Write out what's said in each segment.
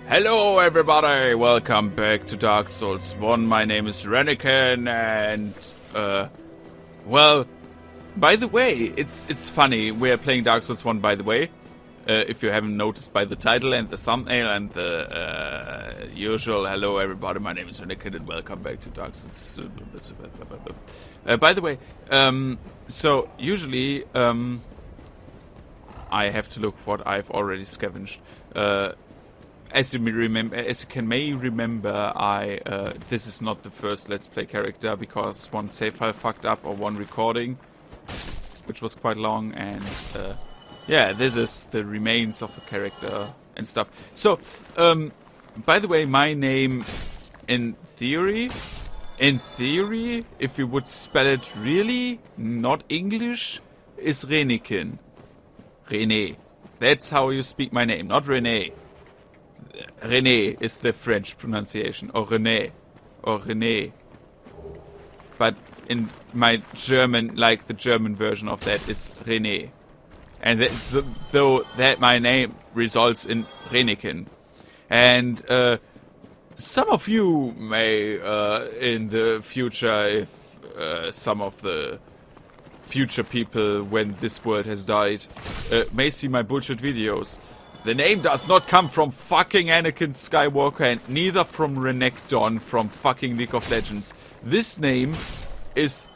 Hello everybody, welcome back to Dark Souls 1. My name is Reniken and, well, by the way, it's funny, we're playing Dark Souls 1 by the way. If you haven't noticed by the title and the thumbnail and the usual hello everybody, my name is Reniken and welcome back to Dark Souls. By the way, so usually, I have to look what I've already scavenged. As you may remember, this is not the first Let's Play character because one save file fucked up or one recording, which was quite long, and yeah, this is the remains of the character and stuff. So, by the way, my name, in theory, if you would spell it really, not English, is Reniken. René. That's how you speak my name, not René. René is the French pronunciation, or René, or René. But in my German, like the German version of that is René. And that's, though that my name results in Reniken. And some of you may, in the future, if some of the future people, when this world has died, may see my bullshit videos. The name does not come from fucking Anakin Skywalker and neither from Renekton from fucking League of Legends. This name is,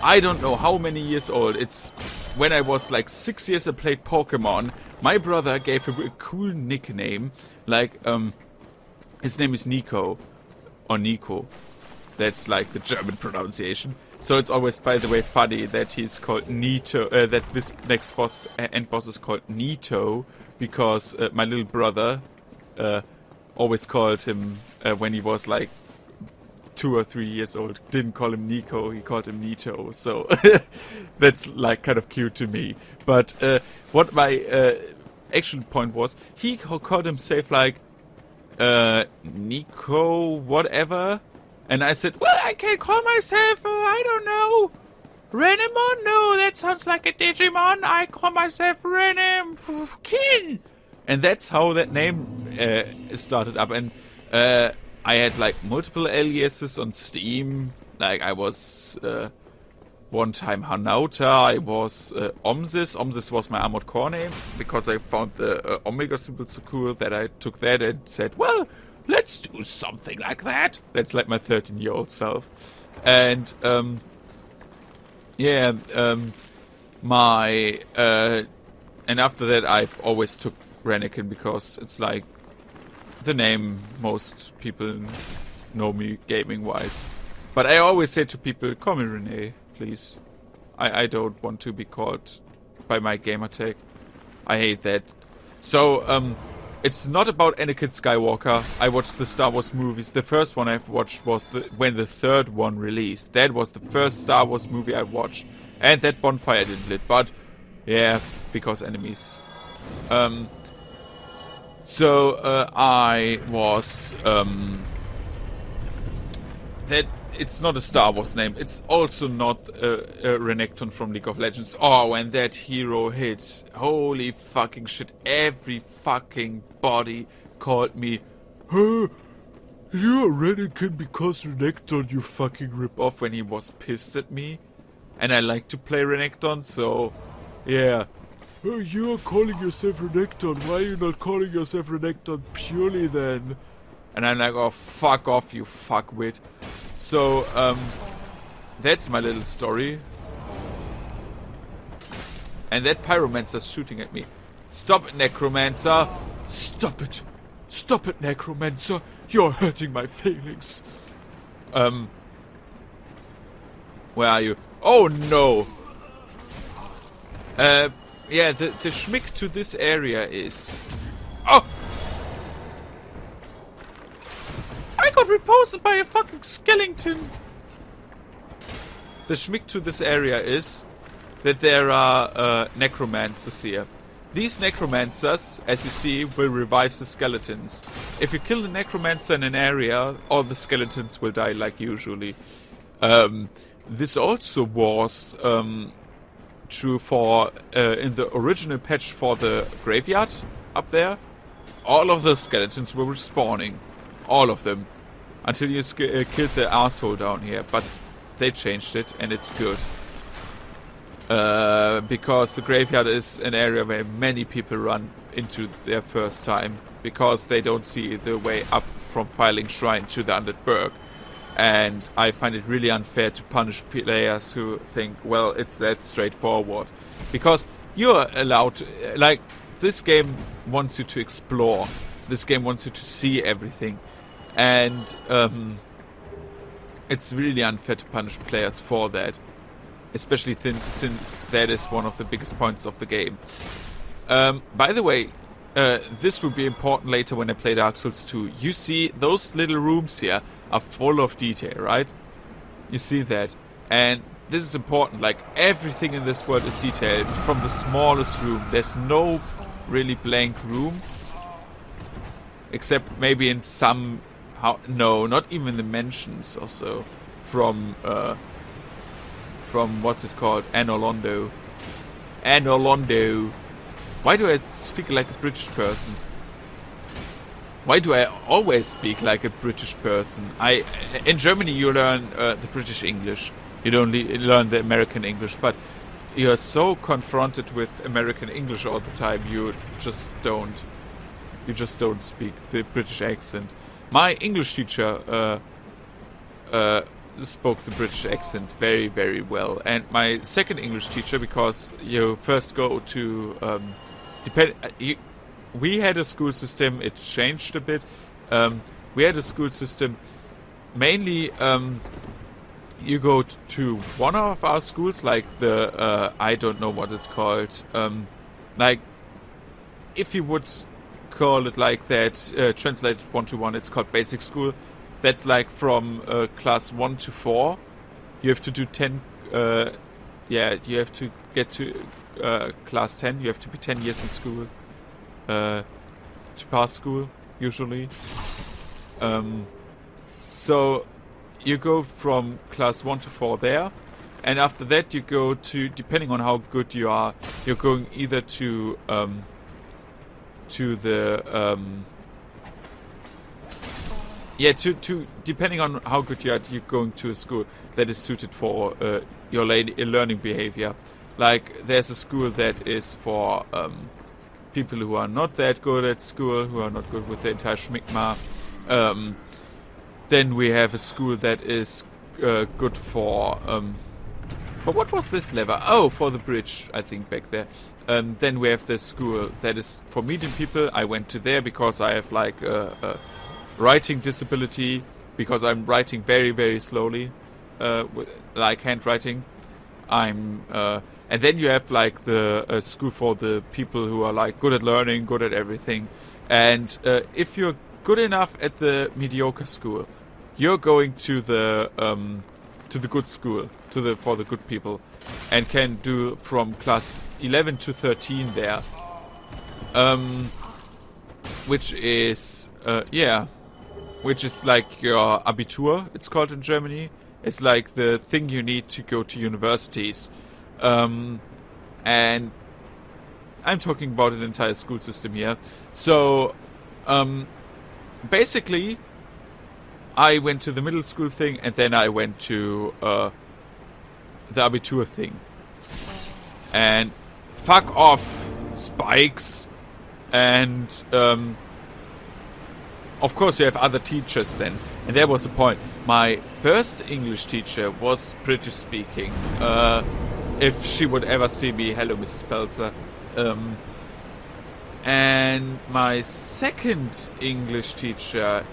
I don't know how many years old. It's when I was like 6 years and played Pokemon. My brother gave him a cool nickname. Like, his name is Nico. Or Nico. That's like the German pronunciation. So it's always, by the way, funny that he's called Nito. That this next boss, end boss is called Nito. Because my little brother always called him, when he was like 2 or 3 years old, didn't call him Nico, he called him Nito. So that's like kind of cute to me. But what my actual point was, he called himself like Nico whatever. And I said, well, I can call myself, I don't know, Renamon? No, that sounds like a Digimon. I call myself Renamkin. And that's how that name started up. And I had like multiple aliases on Steam. Like I was one time Hanauta, I was Omsis. Omsis was my Armored Core name because I found the Omega symbol so cool that I took that and said, well, let's do something like that. That's like my 13-year-old self. And yeah, and after that I've always took Reniken because it's like the name most people know me gaming-wise. But I always say to people, call me René, please. I don't want to be called by my gamertag. I hate that. So, it's not about Anakin Skywalker. I watched the Star Wars movies. The first one I've watched was when the third one released. That was the first Star Wars movie I watched. And that bonfire didn't lit. But, yeah, because enemies. So, I was, that it's not a Star Wars name. It's also not a Renekton from League of Legends. Oh, when that hero hit, holy fucking shit, every fucking body called me, huh, you're Reniken because Renekton, you fucking rip off, when he was pissed at me. And I like to play Renekton, so, yeah. Oh, you're calling yourself Renekton, why are you not calling yourself Renekton purely then? And I'm like, oh, fuck off, you fuckwit. So, that's my little story. And that pyromancer's shooting at me. Stop it, necromancer! Stop it! Stop it, necromancer! You're hurting my feelings. Where are you? Oh, no! Yeah, the schmick to this area is... Oh! I got reposted by a fucking skeleton! The schmick to this area is that there are necromancers here. These necromancers, as you see, will revive the skeletons. If you kill the necromancer in an area, all the skeletons will die like usually. This also was true for in the original patch for the graveyard up there. all of the skeletons were respawning. All of them. Until you killed the asshole down here. But they changed it, and it's good. Because the graveyard is an area where many people run into their first time. Because they don't see the way up from Filing Shrine to the Undead Burg. And I find it really unfair to punish players who think, well, it's that straightforward. Because you're allowed to, like, this game wants you to explore. This game wants you to see everything. And it's really unfair to punish players for that. Especially since that is one of the biggest points of the game. By the way, this will be important later when I play Dark Souls 2. You see, those little rooms here are full of detail, right? You see that. And this is important. Like, everything in this world is detailed. From the smallest room. There's no really blank room. Except maybe in some... no, not even the mansions or so. From what's it called? Anolondo. Anolondo. Why do I speak like a British person? Why do I always speak like a British person? In Germany you learn the British English. You don't learn the American English, but you're so confronted with American English all the time, you just don't speak the British accent. My English teacher spoke the British accent very, very well, and my second English teacher, because you first go to we had a school system. It changed a bit. We had a school system. Mainly, you go to one of our schools, like the I don't know what it's called. Like, if you would call it like that, translated 1-to-1, it's called basic school. That's like from class 1 to 4. You have to do 10. You have to get to class 10. You have to be 10 years in school. To pass school, usually. So you go from class 1 to 4 there, and after that you go to, depending on how good you are, you're going either to the depending on how good you are, you're going to a school that is suited for your learning behavior. Like, there's a school that is for people who are not that good at school, who are not good with the entire schmickma. Then we have a school that is good for what was this lever? Oh, for the bridge, I think, back there. Then we have this school that is for medium people. I went to there because I have like a writing disability, because I'm writing very, very slowly, like handwriting. And then you have like the school for the people who are like good at learning, good at everything. And if you're good enough at the mediocre school, you're going to the good school, for the good people, and can do from class 11 to 13 there. Which is like your Abitur, it's called in Germany. It's like the thing you need to go to universities. And I'm talking about an entire school system here. So, basically, I went to the middle school thing, and then I went to the Abitur thing. And fuck off, spikes. And of course you have other teachers then. And there was a point. My first English teacher was British speaking. If she would ever see me, hello Mrs. Pelzer. And my second English teacher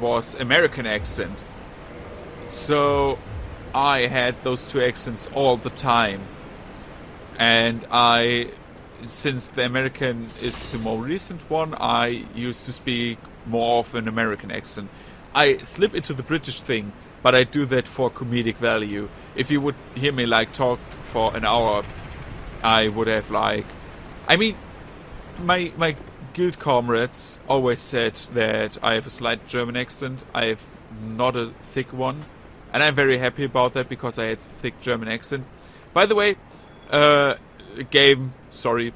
was American accent. So I had those two accents all the time. And since the American is the more recent one, I used to speak more of an American accent. I slip into the British thing, but I do that for comedic value. If you would hear me like talk for an hour, I would have like... I mean, my guild comrades always said that I have a slight German accent. I have not a thick one. And I'm very happy about that, because I had a thick German accent. By the way, game, sorry.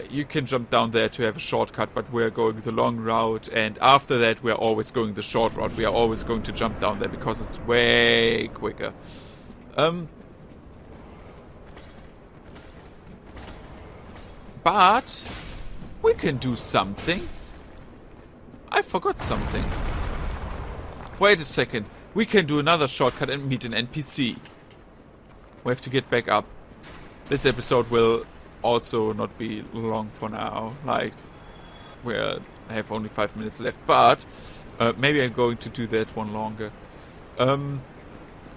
you can jump down there to have a shortcut, but we're going the long route, and after that we're always going the short route. We are always going to jump down there because it's way quicker. But we can do something. I forgot something. Wait a second. We can do another shortcut and meet an NPC. We have to get back up. This episode will also not be long for now. Like, we have only 5 minutes left. But maybe I'm going to do that one longer.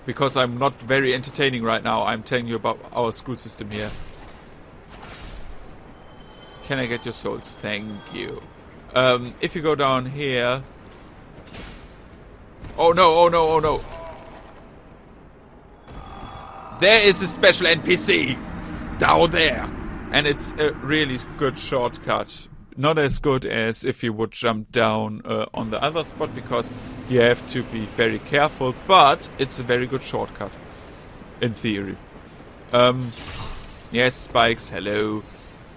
Because I'm not very entertaining right now. I'm telling you about our school system here. Can I get your souls? Thank you. If you go down here... Oh no, oh no, oh no. There is a special NPC down there. And it's a really good shortcut. Not as good as if you would jump down on the other spot, because you have to be very careful. But it's a very good shortcut. In theory. Yes, spikes, hello.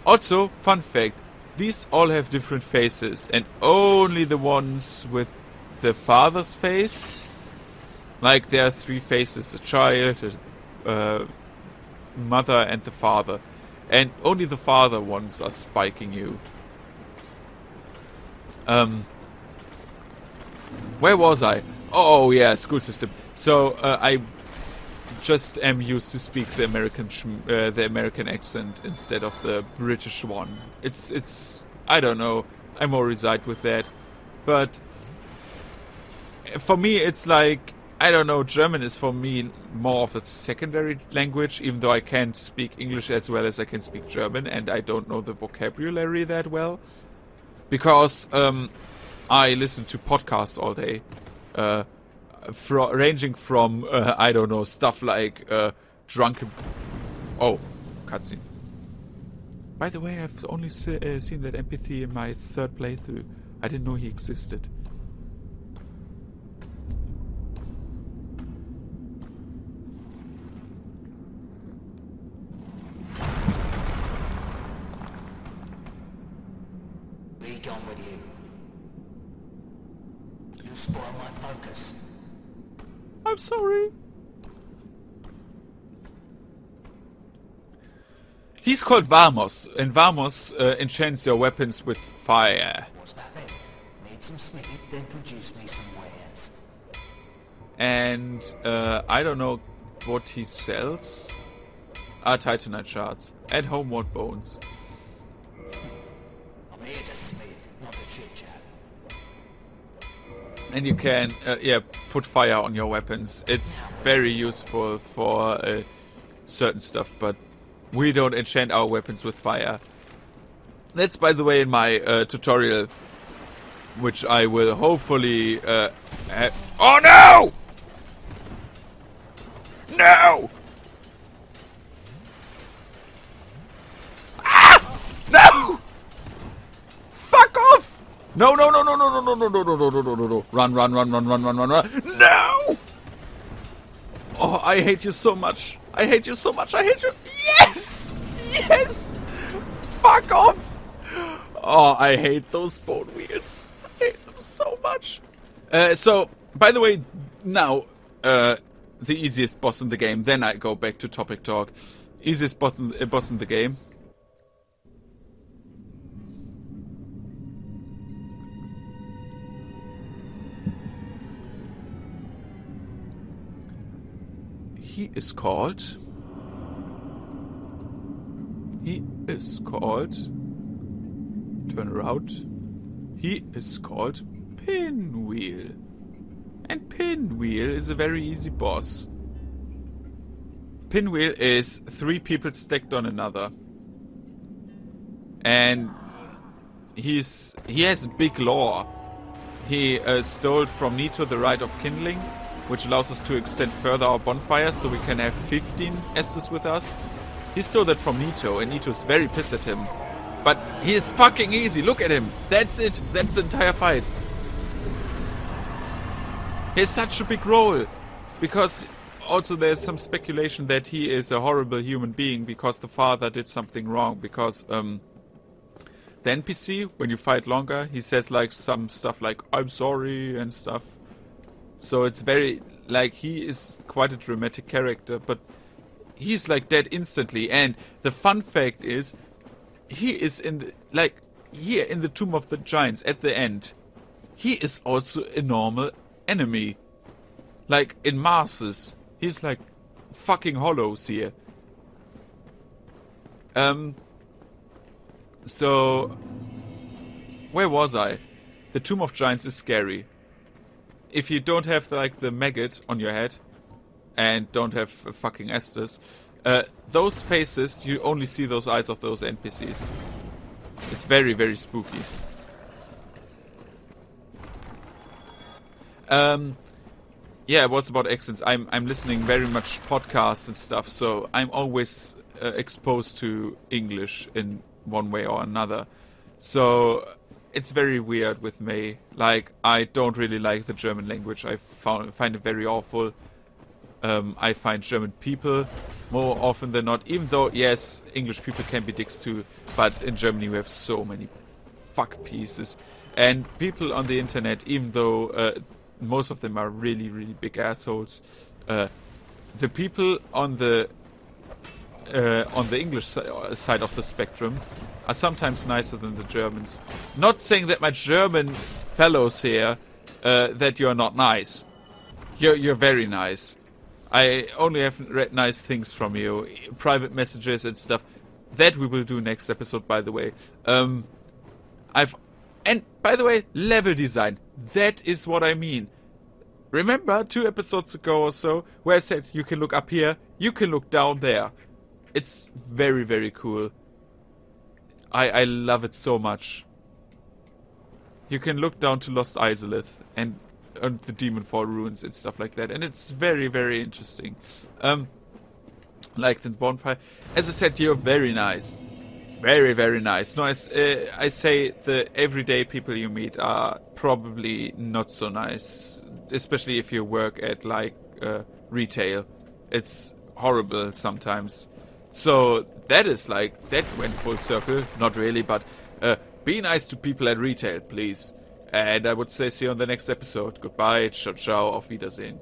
Also, fun fact. These all have different faces. And only the ones with the father's face. Like, there are 3 faces. A child, a mother, and the father. And only the father ones are spiking you. Where was I? Oh yeah, school system. So I just am used to speak the American accent instead of the British one. It's I don't know. I'm more resigned with that. But for me, it's like, I don't know, German is for me more of a secondary language, even though I can't speak English as well as I can speak German, and I don't know the vocabulary that well. Because I listen to podcasts all day, ranging from, I don't know, stuff like drunken... Oh, cutscene. By the way, I've only seen that NPC in my 3rd playthrough. I didn't know he existed. Gone with you. You spoil my focus. I'm sorry. He's called Vamos, and Vamos enchants your weapons with fire. What's that then? Need some smithy, then produce me some wares. And I don't know what he sells. Titanite shards and homeward bones. I'm here to smith, not to chit-chat. And you can, put fire on your weapons. It's very useful for certain stuff, but we don't enchant our weapons with fire. That's, by the way, in my tutorial, which I will hopefully have... Oh no! No! Ah! No! Fuck off! No, no, no, no, no, no, no, no, no, no, no, no, no, no. Run, run, run, run, run, run, run, run. No! Oh, I hate you so much. I hate you so much. I hate you. Yes! Yes! Fuck off! Oh, I hate those bone wheels. I hate them so much. So, by the way, now, the easiest boss in the game. Then I go back to topic talk. Easiest boss in the game. He is called... Turn around. He is called Pinwheel. And Pinwheel is a very easy boss. Pinwheel is 3 people stacked on another. And he has big lore. He stole from Nito the right of kindling, which allows us to extend further our bonfires so we can have 15 Estes with us. He stole that from Nito, and Nito is very pissed at him. But he is fucking easy, look at him! That's it, that's the entire fight. He has such a big role. Because also there's some speculation that he is a horrible human being because the father did something wrong. Because the NPC, when you fight longer, he says like some stuff like, I'm sorry and stuff. So it's very, like, he is quite a dramatic character, but he's like dead instantly. And the fun fact is, he is in the, like, here in the Tomb of the Giants at the end, he is also a normal enemy. Like, in masses. He's like fucking hollows here. So, where was I? The Tomb of Giants is scary. If you don't have like the maggot on your head and don't have fucking Estes, those faces, you only see those eyes of those NPCs. It's very, very spooky. Yeah, it was about accents. I'm listening very much podcasts and stuff, so I'm always exposed to English in one way or another. So it's very weird with me. Like, I don't really like the German language. I find it very awful. I find German people more often than not, even though, yes, English people can be dicks too, but in Germany we have so many fuck pieces. And people on the internet, even though most of them are really, really big assholes, the people on the English side of the spectrum are sometimes nicer than the Germans. Not saying that my German fellows here, that you're not nice. You're very nice. I only have read nice things from you, private messages and stuff. That we will do next episode, by the way. And by the way, level design. That is what I mean. Remember 2 episodes ago or so, where I said you can look up here, you can look down there. It's very, very cool. I love it so much. You can look down to Lost Isolith and the Demonfall ruins and stuff like that, and it's very, very interesting. Like the bonfire. As I said, you're very nice. Very, very nice. No, I say the everyday people you meet are probably not so nice, especially if you work at like retail. It's horrible sometimes. So that is like, that went full circle. Not really, but be nice to people at retail, please. And I would say see you on the next episode. Goodbye, ciao ciao, auf Wiedersehen.